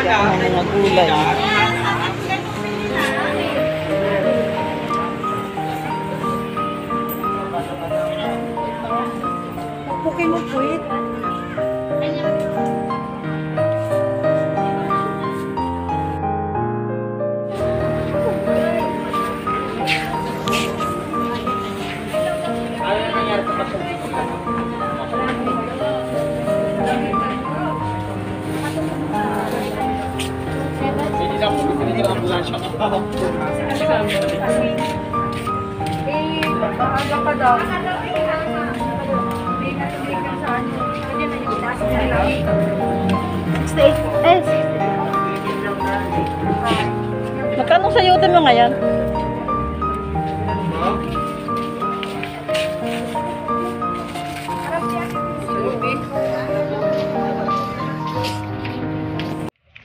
Bili ako ng mga gulay. Pukin mo puwit. Maaga pa daw. Magkano sa yote mo ngayon?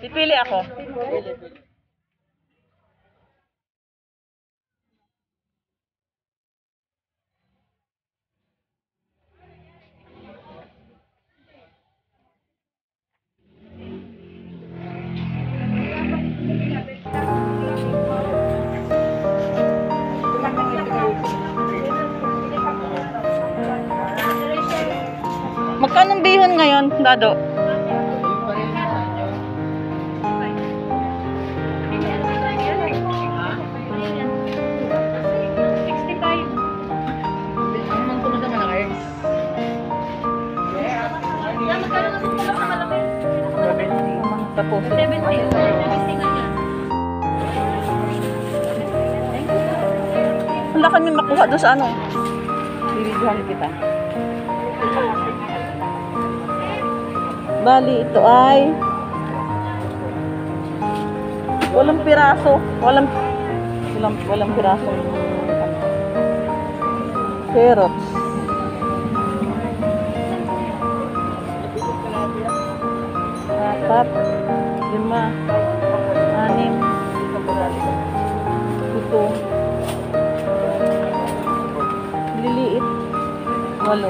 Pipili ako. Magkano bihon ngayon, Dado? Tapos. Wala kami makuha doon sa ano. Bibigyan kita. Bali, ito ay walang piraso. Walang piraso. Carrots. Apat, 5, 6, 7, 8. Liliit. 8.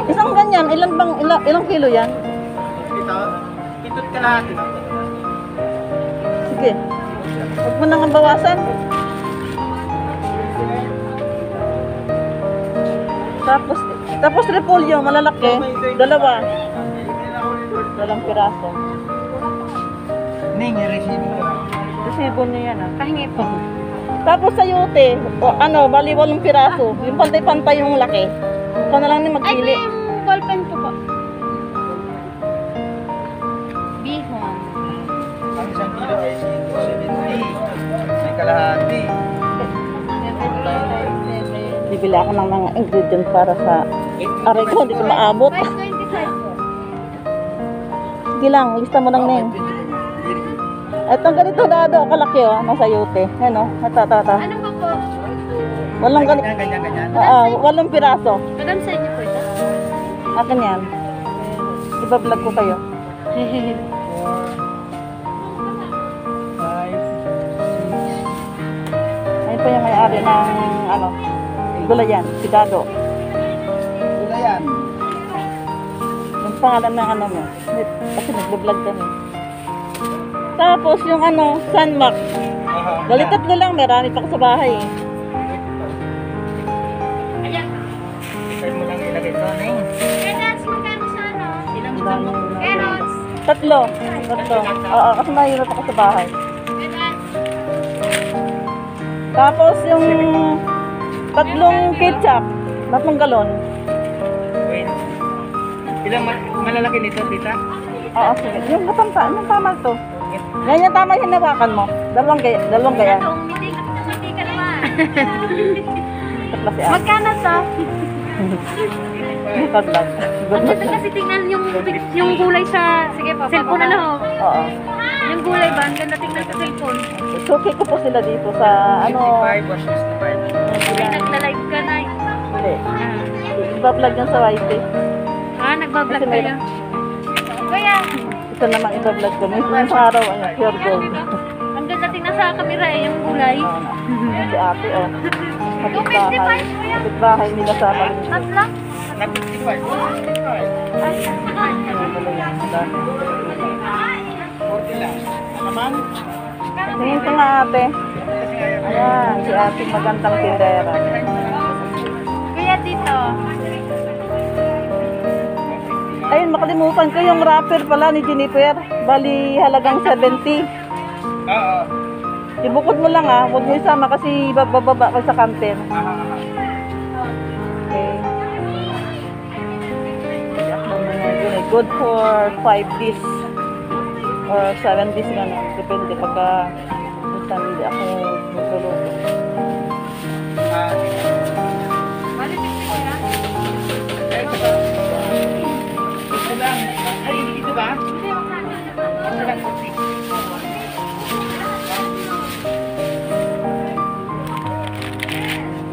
Isang ganyan, ilang kilo yan? Pitot ka lahat. Sige. Huwag mo nang bawasan. Tapos repolyo, malalaki. 2. 2 piraso. Ning, resibo mo. Resibo niya yan ah. Pahingi po. Tapos sa yote, bali 8 piraso. Yung pantay-pantay yung laki. Ikaw na lang ni magpili. Ay, yung ballpen ko po. Bihon. Ang isang kilo ay 70. May kalahati. Bibili ako ng mga ingredients para sa aray ko, hindi ko maabot. 5.25 po. Sige lang, lista mo lang Neng. Itong ganito Dado, kalaki oh, nasa yote. Ano, ito. Ano ba po? Walang ganito. Ganyan. 8 piraso. Madam sa inyo po ito? Akin yan. Iba-vlog ko kayo. 5, 6. Ayun po yung may-ari ng gulayan, si Dado. Wala yan. Yung pangalan ng mo. Kasi nag-vlog kami. Tapos yung Sunmac. Dali 3 lang, marami pa ko sa bahay eh. Ayan. Saan mo lang ilagay ito, Ning? Carrots, magkano sa ano? Ilang Dami. Carrots. 3. Oo, kasi mahirap ako sa bahay. Carrots. Tapos yung 3 ketchup, 3 galon. Wait. Ilang malalaki nito, tita? Oo, sige. Yung tama to. Yan yung tama yung hinawakan mo. 2 gaya. Umiti ka naman. Tatlo si Ate. Magkano to? Tatlo. Ang ganda kasi tingnan yung gulay sa cellphone na lang. Oo. Yung gulay ba? Ang ganda tingnan sa cellphone. Suki ko po sila dito sa 55 or 65. May nagla-live ka na. Hindi. Iba-vlog yan sa YT. Nagbablog Kasi kayo. Kuya, Ito naman iba-vlog ko. May isang araw, pure gold. sa camera eh, yung gulay. Yan si ate, oh. Kapitbahay. Kapitbahay nila sa Malingki. Tatlo? Na 55. 55. Ay, Yan pala yan. Dami. 40 lang. Ano naman? Tingin ko nga ate. Kasi ngayon. Ayan, si ate magandang tindera. kuya dito. Ayun, makalimutan ko yung wrapper pala ni Jennifer. Bali, halagang 70. Oo. Ibukod mo lang ah. Huwag mo isama kasi bababa ka sa kantin. Okay. Good for 5 days or 7 days gano'n. Depende pagka minsan hindi ako magluluto. Bali, 50 kuya. Ito lang. Ay, ito ba? Ito lang, 40.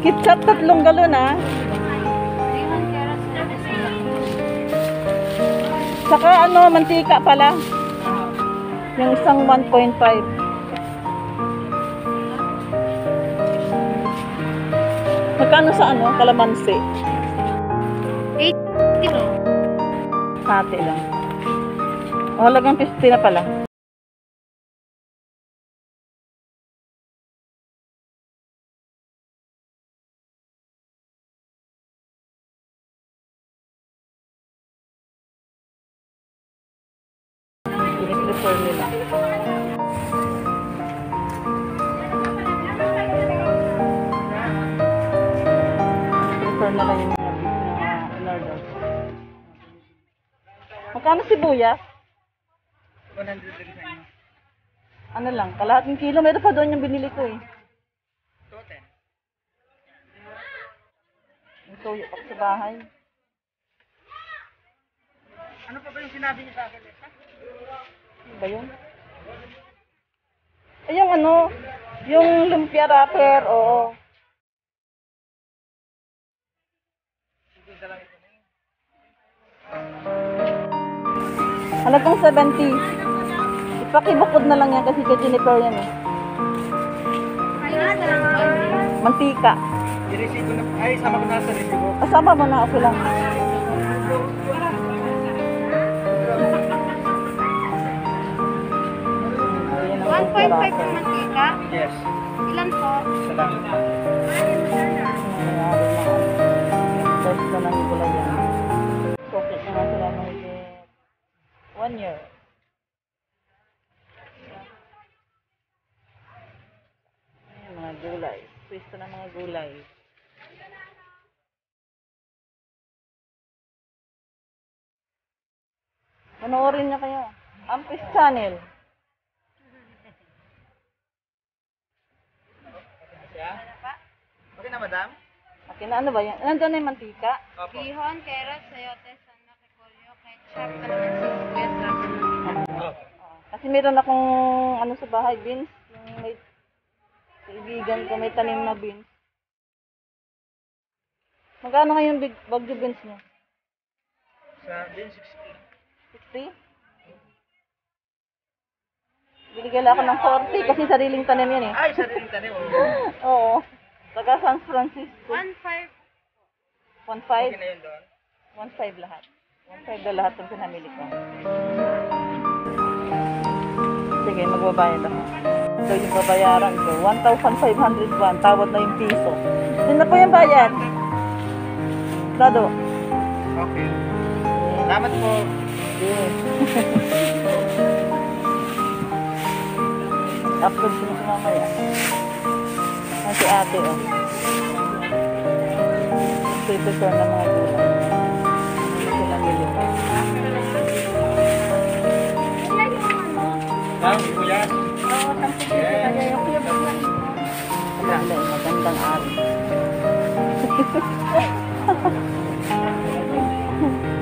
Ketchup 3 galon ah. 300 carrots na bisita. Saka ano, mantika pala. Yung isang 1.5. Magkano sa ano? Kalamansi. 80 no? Hati lang. O, halagang 50 na pala. Prefer nila. Prefer na lang yung mga beef na in-order. Magkano sibuyas? 100 lang sa inyo. Ano lang, kalahating kilo. Meron pa doon yung binili ko eh. Total. Yung toyo pa sa bahay. Ano pa ba yung sinabi niyo sa akin? Ano ba yun? Ay, yung ano, yung lumpia wrapper, oo. Halagang 70. Ipakibukod na lang yan kasi kay Jennifer yan eh. Mantika. I-resibo na. Ay, sama ko na sa resibo. Kasama mo na, okay lang. Ayan ang 1.5 lumpia wrapper. yung mantika. Yes. Ilan po? Isa lang. First na ng gulay yan. Cookit na nga sila mahigit 1 year. Ayan, mga gulay. Pwesto ng mga gulay. Panoorin niyo kayo. Ampis Channel. Okay na, madam? Akin na, ano ba yan? Nandun na yung mantika. Opo. Bihon, carrots, sayote, sanak, repolyo, ketchup, kalamansi, sibuyas, wrapper. Opo. Kasi meron akong ano sa bahay, beans. Yung may kaibigan ko, may tanim na beans. Magkano ngayon bagyo beans niyo? Sa din 60. 60? Binigyan ako ng 40 kasi sariling tanim yan eh. Ay, sariling tanim. Oo. Taga San Francisco. 1.5. 1.5? Okay na yun doon. 1.5 lahat. 1.5 na lahat ng pinamili ko. Sige, magbabayad ako. Ito yung babayaran ko. 1,501. Tawad na yung piso. Yun na po yung bayad. Dado. Okay. Salamat po. Upload ko na si mamaya. Yan si ate, oh. Prepare na mga gulay. Hindi ko lang nilip. Ma'am, kuya. Oo, sampung piso kaya yung kiyabot lang. Maganda, magandang ari.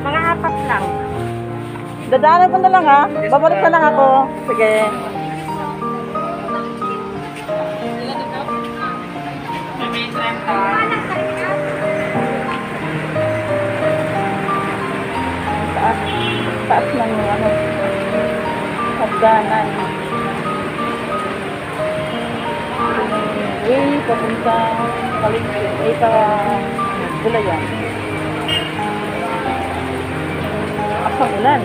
Mga 4 lang. Dadaanan ko na lang ha. Babalik na lang ako. Sige. Taas. Taas lang yung ano. Hagdanan. highway papuntang Palengke. Sa Gulayan. Asang ulan.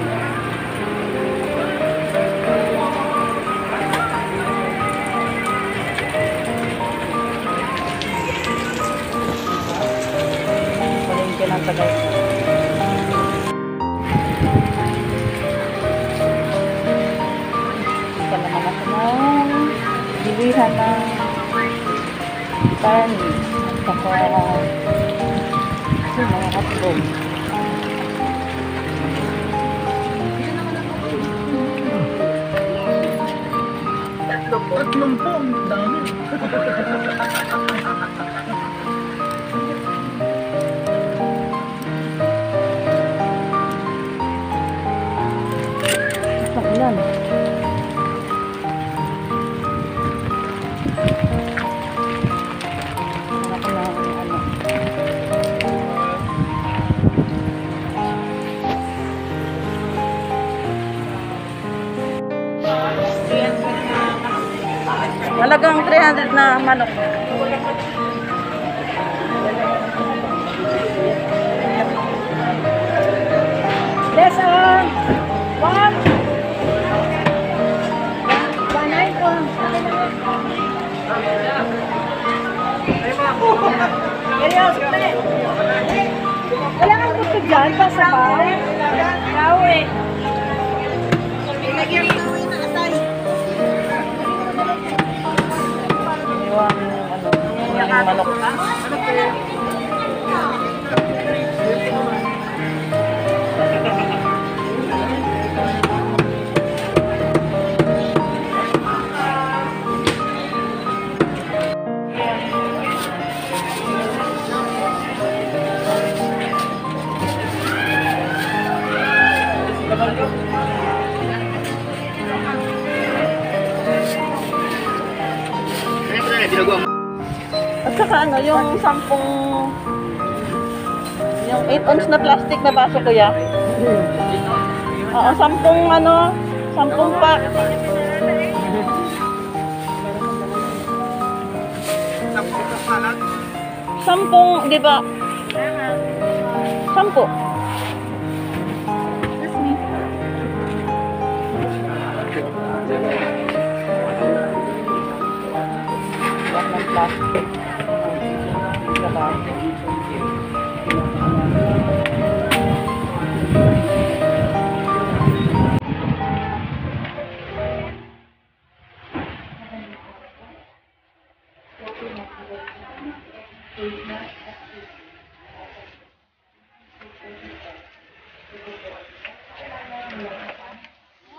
Palengke ng Tagaytay. Ika naman ako ng bilihan ng kanin at saka mga hotdog. Tatlong po, ang dami. Sa ulan. Ako na ano. Halagang 300 na manok. Yes, one. Banay ko. Wala kang gusto dyan, pasabaw. Kawe. Iwan, ano, yung manok. At saka ano, yung 8 ounce na plastic na baso, kuya. Oo, 10 ano, 10 pack. 10, di ba? 10. Yan ng plastic. Sa baso.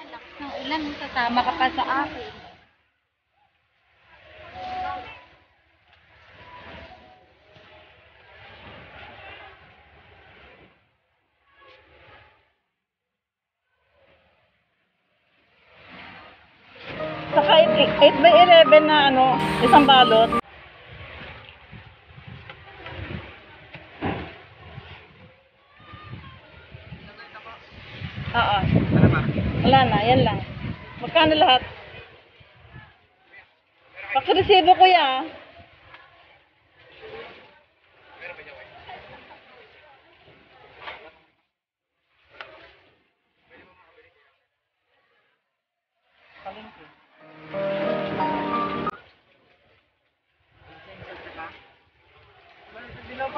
Lakas ng ulan, sasama ka pa sa akin. Saka 8x11 na ano, isang balot. Oo. Wala na, yan lang. Magkano lahat? Pakiresibo, kuya.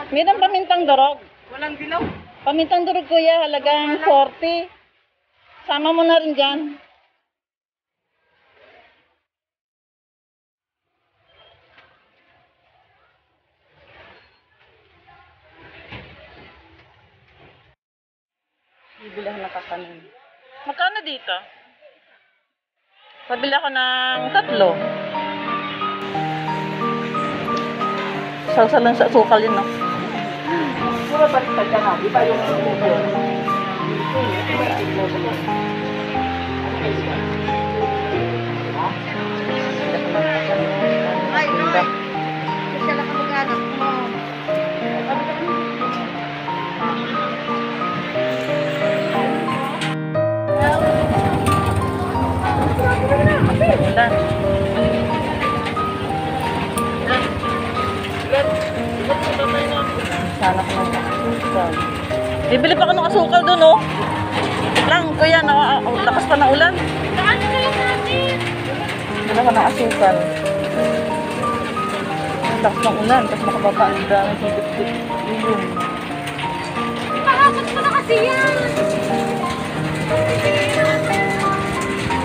Mayroong pamintang durog. Walang dilaw. Pamintang durog, kuya, halagang 40. Sama mo na rin dyan. Bibili ako ng kakanin. Magkano dito? Pabili ako ng 3. Salsalan sa sukal yun, no? Puro baliktad ka na. Di ba yung Ay, Noy. Siya lang ang mag-anak mo. Ulan. Sana ko ng asukal. Bibili pa ko ng asukal doon, oh. Lang, kuya, lakas pa ng ulan. Saan na lang natin? Bibili ko ng asukal. Lakas ng ulan, tapos makababa ang dami ng higit-higit. Yun. Ipahapot mo na kasi yan.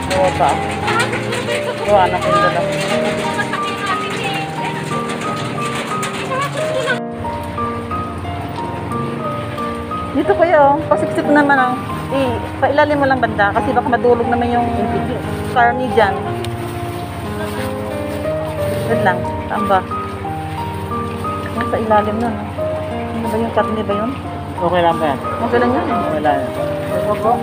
Gawa pa. Ipahapot mo na ba yung Gawa na ko yung dala. masakit natin eh? Ipahapot mo na. Dito kuya, oh. Pasiksik naman, oh. Pailalim mo lang banda kasi baka madulog naman yung carne dyan. Wait lang, saan ba? Nasa ilalim nun, oh. Ano ba yung karne ba yun? Okay lang ba yan? Okay lang yun, eh. Wala yan. Opo.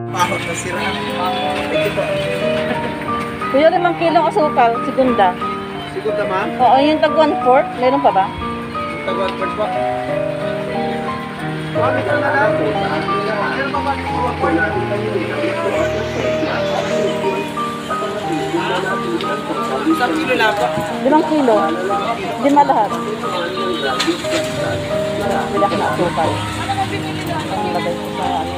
Pahot na sira. Kuya, 5 kilong asukal, segunda. Sigod naman. Oo, yung tag 1/4, meron pa ba? Taguan po po. Ano ka na lang? Ano ba ba? Isang kilo lang po. 5 kilo. 5 lahat. Bili ako ng asukal. Ang lagay ko sa ano.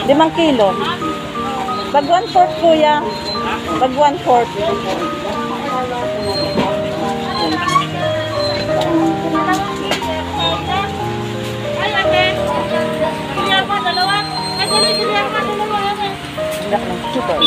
5 kilo. Pag 1/4 kuya. Pag 1/4. Ay, ate. Bili ako, dalawa. Ay, dali, bili ako, dalawa. Ate. Bili ako ng asukal.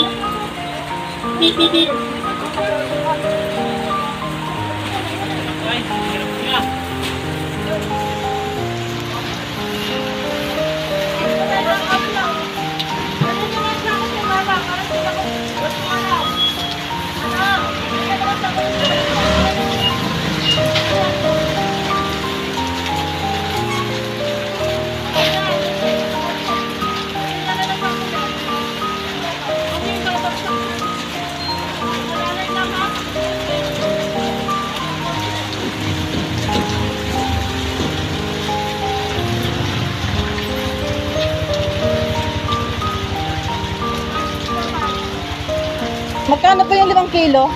Magkano po yung 5 kilo?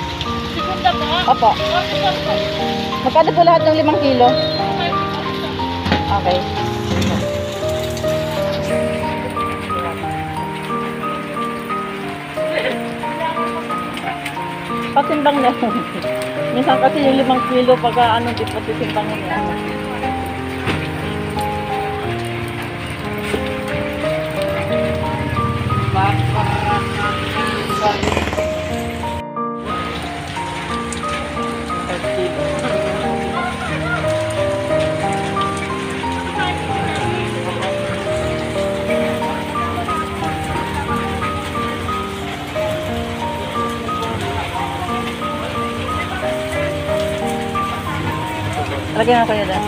Segunda po. Opo. Magkano po lahat ng 5 kilo? Okay. Pasimbang na. Minsan kasi yung 5 kilo pagka ano, di po sisimbangin niya. Lagyan na kayo dyan.